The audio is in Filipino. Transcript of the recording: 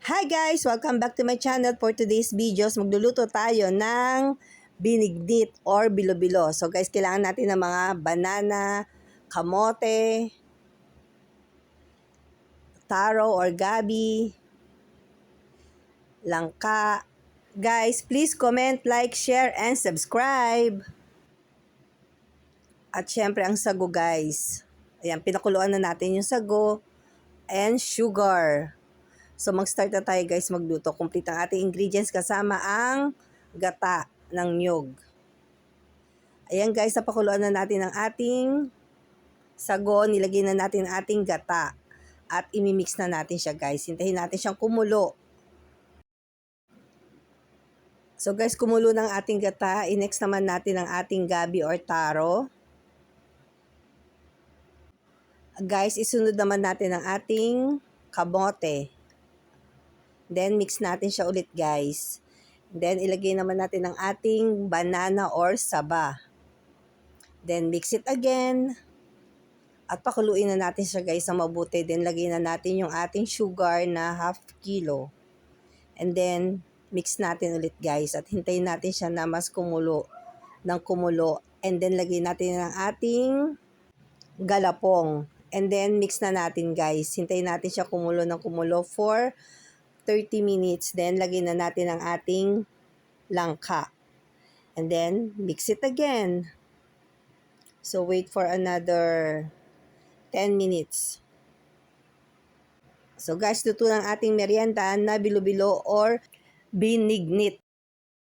Hi guys! Welcome back to my channel. For today's videos, magluluto tayo ng binignit or bilo-bilo. So guys, kailangan natin ng mga banana, kamote, taro or gabi, langka. Guys, please comment, like, share, and subscribe. At syempre ang sago guys. Ayan, pinakuluan na natin yung sago and sugar. So mag-start na tayo guys magluto. Complete ang ating ingredients kasama ang gata ng niyog. Ayan guys, napakuluan na natin ang ating sago. Nilagay na natin ang ating gata. At imimix na natin siya guys. Hintayin natin siyang kumulo. So guys, kumulo ng ating gata. I-next naman natin ang ating gabi or taro. Guys, isunod naman natin ang ating kamote. Then, mix natin siya ulit guys. Then, ilagay naman natin ang ating banana or saba. Then, mix it again. At pakuluin na natin siya guys na mabuti. Then, lagay na natin yung ating sugar na half kilo. And then, mix natin ulit guys. At hintayin natin siya na mas kumulo ng kumulo. And then, lagay natin ang ating galapong. And then, mix na natin guys. Hintayin natin siya kumulo ng kumulo for 30 minutes. Then, lagay na natin ang ating langka. And then, mix it again. So, wait for another 10 minutes. So, guys, luto ng ating merienda na bilo-bilo or binignit.